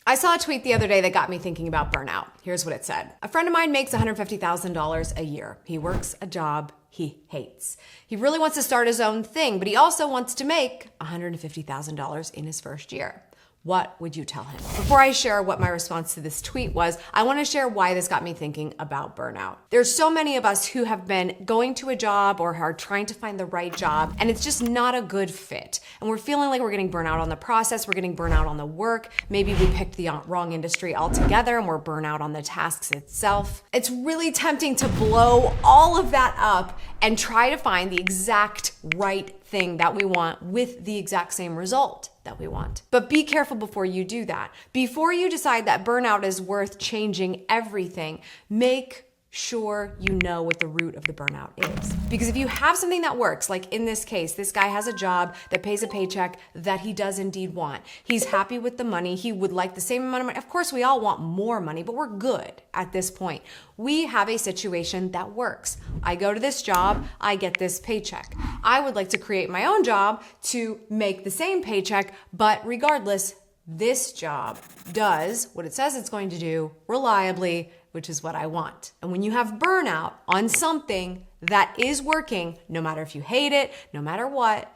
I saw a tweet the other day that got me thinking about burnout. Here's what it said. A friend of mine makes $150,000 a year. He works a job he hates. He really wants to start his own thing, but he also wants to make $150,000 in his first year. What would you tell him? Before I share what my response to this tweet was, I want to share why this got me thinking about burnout. There's so many of us who have been going to a job or are trying to find the right job, and it's just not a good fit. And we're feeling like we're getting burnout on the process, we're getting burnout on the work. Maybe we picked the wrong industry altogether and we're burnout on the tasks itself. It's really tempting to blow all of that up and try to find the exact right thing that we want with the exact same result that we want. But be careful before you do that. Before you decide that burnout is worth changing everything, make sure you know what the root of the burnout is. Because if you have something that works, like in this case, this guy has a job that pays a paycheck that he does indeed want. He's happy with the money. He would like the same amount of money. Of course, we all want more money, but we're good at this point. We have a situation that works. I go to this job, I get this paycheck. I would like to create my own job to make the same paycheck, but regardless, this job does what it says it's going to do reliably, which is what I want. And when you have burnout on something that is working, no matter if you hate it, no matter what,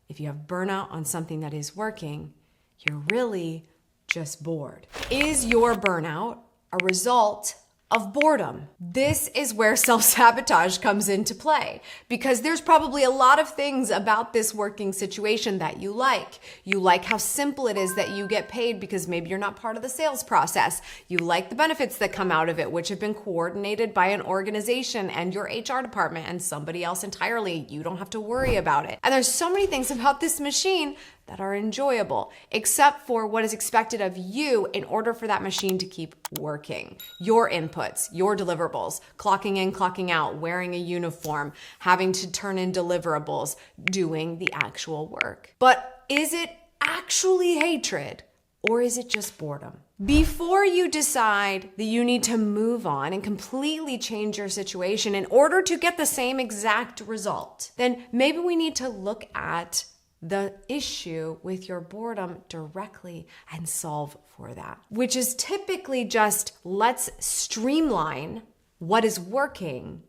if you have burnout on something that is working, you're really just bored. Is your burnout a result of boredom? This is where self-sabotage comes into play, because there's probably a lot of things about this working situation that you like. You like how simple it is that you get paid because maybe you're not part of the sales process. You like the benefits that come out of it, which have been coordinated by an organization and your HR department and somebody else entirely. You don't have to worry about it. And there's so many things about this machine that are enjoyable, except for what is expected of you in order for that machine to keep working. Your inputs, your deliverables, clocking in, clocking out, wearing a uniform, having to turn in deliverables, doing the actual work. But is it actually hatred, or is it just boredom? Before you decide that you need to move on and completely change your situation in order to get the same exact result, then maybe we need to look at the issue with your boredom directly and solve for that, which is typically just let's streamline what is working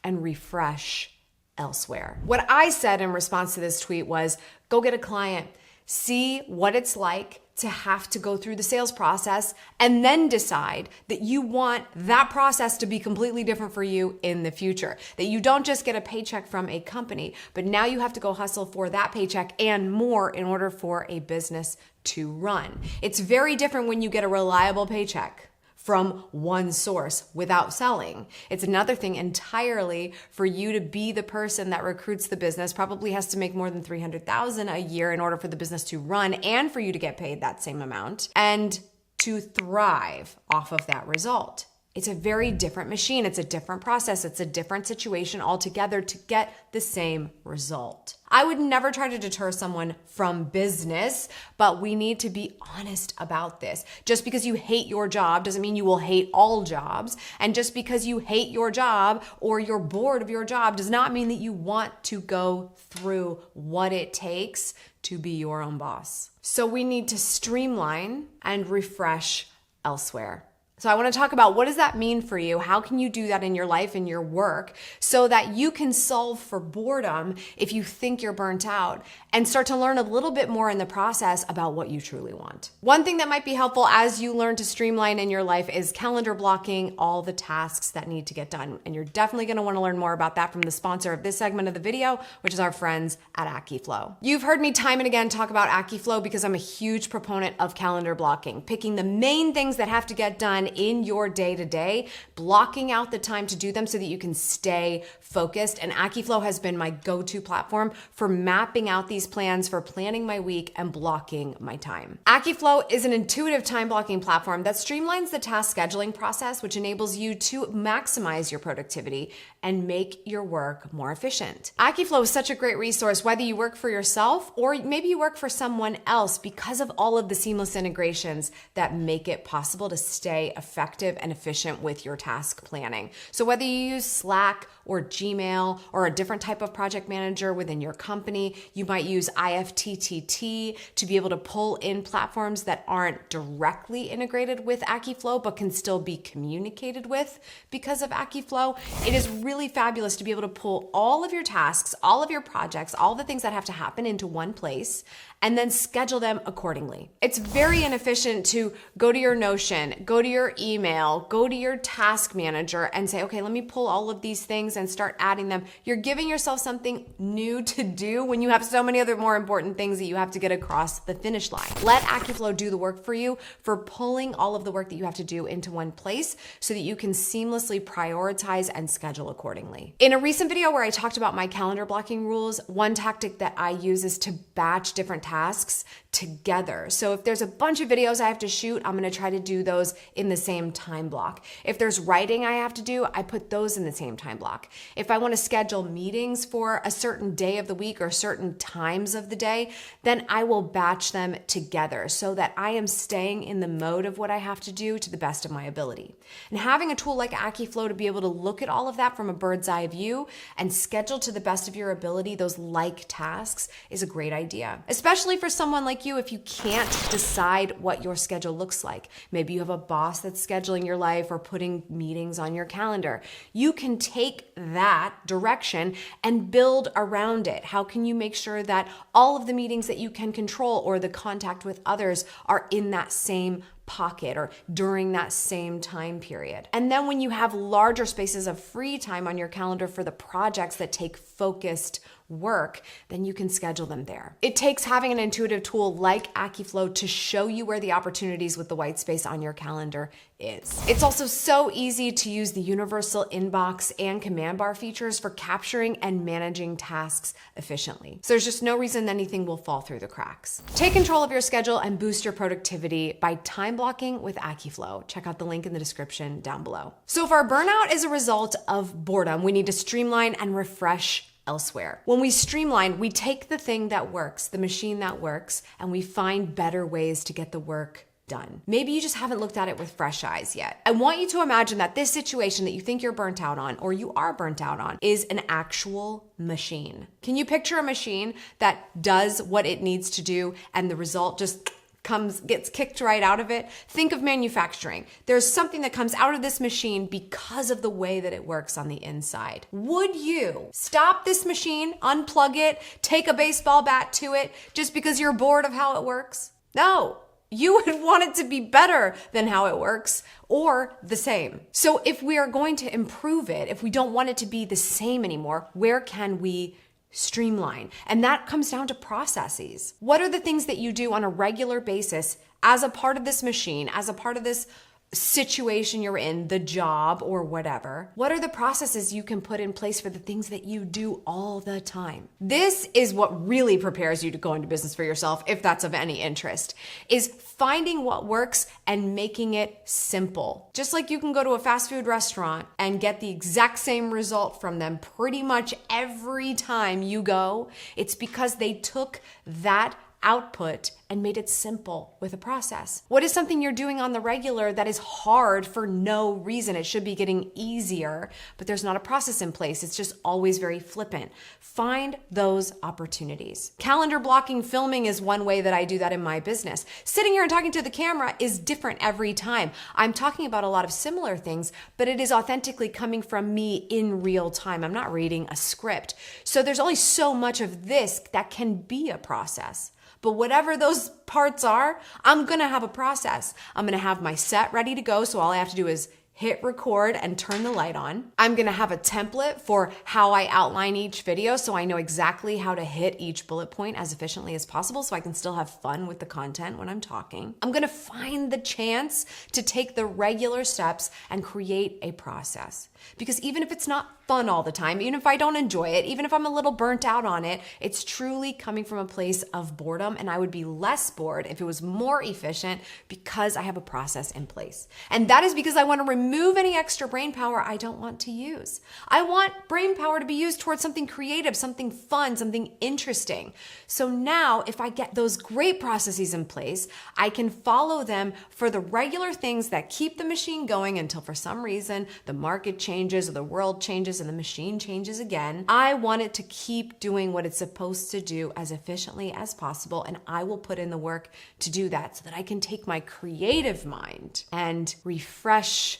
and refresh elsewhere. What I said in response to this tweet was, go get a client, see what it's like to have to go through the sales process, and then decide that you want that process to be completely different for you in the future. That you don't just get a paycheck from a company, but now you have to go hustle for that paycheck and more in order for a business to run. It's very different when you get a reliable paycheck from one source without selling. It's another thing entirely for you to be the person that recruits the business, probably has to make more than $300,000 a year in order for the business to run and for you to get paid that same amount and to thrive off of that result. It's a very different machine. It's a different process. It's a different situation altogether to get the same result. I would never try to deter someone from business, but we need to be honest about this. Just because you hate your job doesn't mean you will hate all jobs. And just because you hate your job or you're bored of your job does not mean that you want to go through what it takes to be your own boss. So we need to streamline and refresh elsewhere. So I want to talk about what does that mean for you? How can you do that in your life and your work so that you can solve for boredom if you think you're burnt out and start to learn a little bit more in the process about what you truly want. One thing that might be helpful as you learn to streamline in your life is calendar blocking all the tasks that need to get done. And you're definitely going to want to learn more about that from the sponsor of this segment of the video, which is our friends at Akiflow. You've heard me time and again talk about Akiflow because I'm a huge proponent of calendar blocking, picking the main things that have to get done in your day-to-day, blocking out the time to do them so that you can stay focused. And Akiflow has been my go-to platform for mapping out these plans, for planning my week and blocking my time. Akiflow is an intuitive time blocking platform that streamlines the task scheduling process, which enables you to maximize your productivity and make your work more efficient. Akiflow is such a great resource, whether you work for yourself or maybe you work for someone else, because of all of the seamless integrations that make it possible to stay effective and efficient with your task planning. So whether you use Slack or Gmail or a different type of project manager within your company, you might use IFTTT to be able to pull in platforms that aren't directly integrated with Akiflow but can still be communicated with because of Akiflow. It is really fabulous to be able to pull all of your tasks, all of your projects, all the things that have to happen into one place and then schedule them accordingly. It's very inefficient to go to your Notion, go to your email, go to your task manager and say, okay, let me pull all of these things and start adding them. You're giving yourself something new to do when you have so many other more important things that you have to get across the finish line. Let Akiflow do the work for you for pulling all of the work that you have to do into one place so that you can seamlessly prioritize and schedule accordingly. In a recent video where I talked about my calendar blocking rules, one tactic that I use is to batch different tasks together. So if there's a bunch of videos I have to shoot, I'm going to try to do those in the same time block. If there's writing I have to do, I put those in the same time block. If I want to schedule meetings for a certain day of the week or certain times of the day, then I will batch them together so that I am staying in the mode of what I have to do to the best of my ability. And having a tool like Akiflow to be able to look at all of that from a bird's eye view and schedule to the best of your ability those like tasks is a great idea, especially for someone like you if you can't decide what your schedule looks like. Maybe you have a boss that's scheduling your life or putting meetings on your calendar. You can take that direction and build around it. How can you make sure that all of the meetings that you can control or the contact with others are in that same pocket or during that same time period? And then when you have larger spaces of free time on your calendar for the projects that take focused work, then you can schedule them there. It takes having an intuitive tool like Akiflow to show you where the opportunities with the white space on your calendar is. It's also so easy to use the universal inbox and command bar features for capturing and managing tasks efficiently. So there's just no reason anything will fall through the cracks. Take control of your schedule and boost your productivity by time blocking with Akiflow. Check out the link in the description down below. So if our burnout is a result of boredom, we need to streamline and refresh elsewhere. When we streamline, we take the thing that works, the machine that works, and we find better ways to get the work done. Maybe you just haven't looked at it with fresh eyes yet. I want you to imagine that this situation that you think you're burnt out on or you are burnt out on is an actual machine. Can you picture a machine that does what it needs to do and the result just gets kicked right out of it? Think of manufacturing. There's something that comes out of this machine because of the way that it works on the inside. Would you stop this machine, unplug it, take a baseball bat to it just because you're bored of how it works? No. You would want it to be better than how it works or the same. So if we are going to improve it, if we don't want it to be the same anymore, where can we streamline? And that comes down to processes. What are the things that you do on a regular basis as a part of this machine, as a part of this situation you're in, the job or whatever? What are the processes you can put in place for the things that you do all the time? This is what really prepares you to go into business for yourself, if that's of any interest, is finding what works and making it simple. Just like you can go to a fast food restaurant and get the exact same result from them pretty much every time you go, it's because they took that output and made it simple with a process. What is something you're doing on the regular that is hard for no reason? It should be getting easier, but there's not a process in place. It's just always very flippant. Find those opportunities. Calendar blocking filming is one way that I do that in my business. Sitting here and talking to the camera is different every time. I'm talking about a lot of similar things, but it is authentically coming from me in real time. I'm not reading a script. So there's only so much of this that can be a process. But whatever those parts are, I'm gonna have a process. I'm gonna have my set ready to go, so all I have to do is hit record and turn the light on. I'm gonna have a template for how I outline each video so I know exactly how to hit each bullet point as efficiently as possible so I can still have fun with the content when I'm talking. I'm gonna find the chance to take the regular steps and create a process. Because even if it's not fun all the time, even if I don't enjoy it, even if I'm a little burnt out on it, it's truly coming from a place of boredom, and I would be less bored if it was more efficient because I have a process in place. And that is because I want to remove any extra brain power I don't want to use. I want brain power to be used towards something creative, something fun, something interesting. So now if I get those great processes in place, I can follow them for the regular things that keep the machine going until for some reason the market changes or the world changes and the machine changes again. I want it to keep doing what it's supposed to do as efficiently as possible, and I will put in the work to do that so that I can take my creative mind and refresh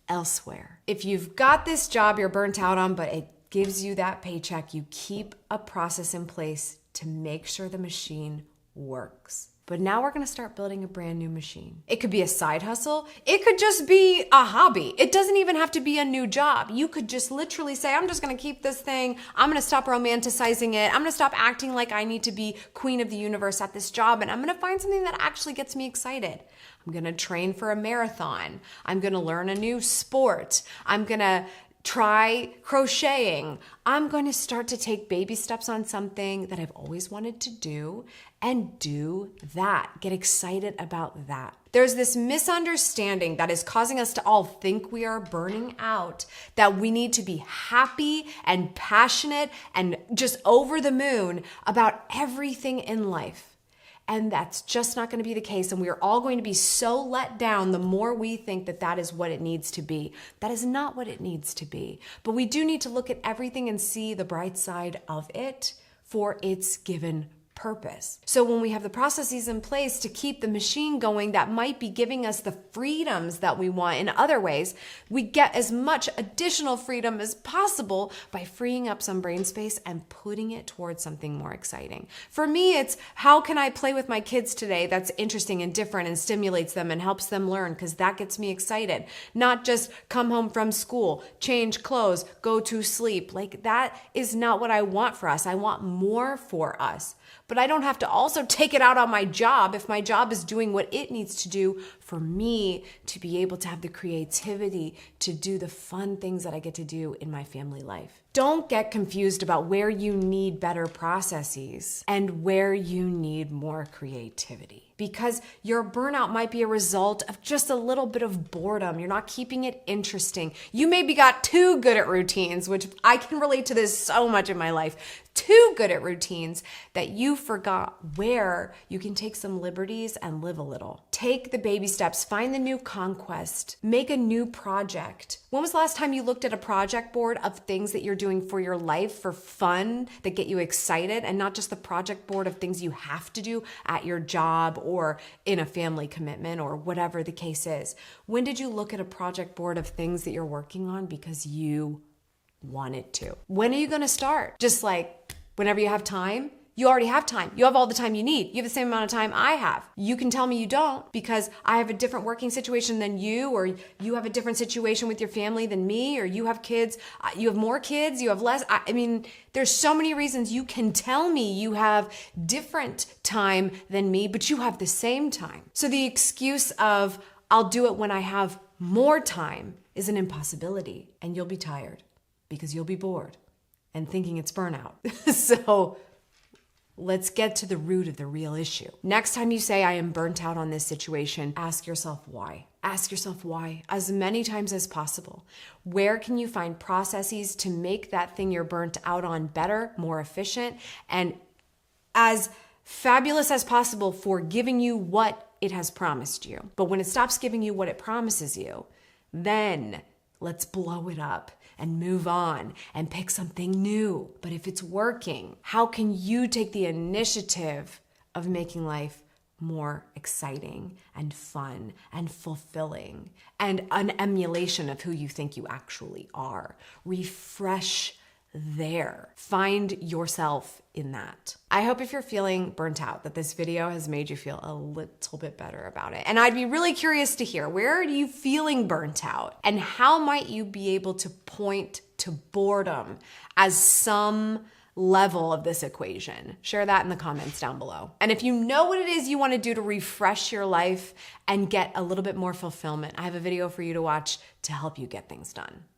elsewhere. If you've got this job you're burnt out on, but it gives you that paycheck, you keep a process in place to make sure the machine works. But now we're gonna start building a brand new machine. It could be a side hustle. It could just be a hobby. It doesn't even have to be a new job. You could just literally say, I'm just gonna keep this thing. I'm gonna stop romanticizing it. I'm gonna stop acting like I need to be queen of the universe at this job. And I'm gonna find something that actually gets me excited. I'm gonna train for a marathon. I'm gonna learn a new sport. I'm gonna try crocheting. I'm going to start to take baby steps on something that I've always wanted to do and do that. Get excited about that. There's this misunderstanding that is causing us to all think we are burning out, that we need to be happy and passionate and just over the moon about everything in life. And that's just not going to be the case. And we are all going to be so let down the more we think that that is what it needs to be. That is not what it needs to be. But we do need to look at everything and see the bright side of it for its given purpose. So when we have the processes in place to keep the machine going that might be giving us the freedoms that we want in other ways, we get as much additional freedom as possible by freeing up some brain space and putting it towards something more exciting. For me, it's how can I play with my kids today that's interesting and different and stimulates them and helps them learn, because that gets me excited. Not just come home from school, change clothes, go to sleep. Like that is not what I want for us. I want more for us. But I don't have to also take it out on my job if my job is doing what it needs to do for me to be able to have the creativity to do the fun things that I get to do in my family life. Don't get confused about where you need better processes and where you need more creativity, because your burnout might be a result of just a little bit of boredom. You're not keeping it interesting. You maybe got too good at routines, which I can relate to this so much in my life. Too good at routines that you forgot where you can take some liberties and live a little. Take the baby steps, find the new conquest, make a new project. When was the last time you looked at a project board of things that you're doing for your life for fun that get you excited, and not just the project board of things you have to do at your job or in a family commitment or whatever the case is? When did you look at a project board of things that you're working on because you wanted to? When are you going to start? Just like whenever you have time? You already have time. You have all the time you need. You have the same amount of time I have. You can tell me you don't because I have a different working situation than you, or you have a different situation with your family than me, or you have kids, you have more kids, you have less. I mean, there's so many reasons you can tell me you have different time than me, but you have the same time. So the excuse of I'll do it when I have more time is an impossibility, and you'll be tired because you'll be bored and thinking it's burnout. So let's get to the root of the real issue. Next time you say, I am burnt out on this situation, ask yourself why. Ask yourself why as many times as possible. Where can you find processes to make that thing you're burnt out on better, more efficient, and as fabulous as possible for giving you what it has promised you? But when it stops giving you what it promises you, then let's blow it up and move on and pick something new. But if it's working, how can you take the initiative of making life more exciting and fun and fulfilling and an emulation of who you think you actually are? Refresh there. Find yourself in that. I hope if you're feeling burnt out that this video has made you feel a little bit better about it. And I'd be really curious to hear, where are you feeling burnt out? And how might you be able to point to boredom as some level of this equation? Share that in the comments down below. And if you know what it is you want to do to refresh your life and get a little bit more fulfillment, I have a video for you to watch to help you get things done.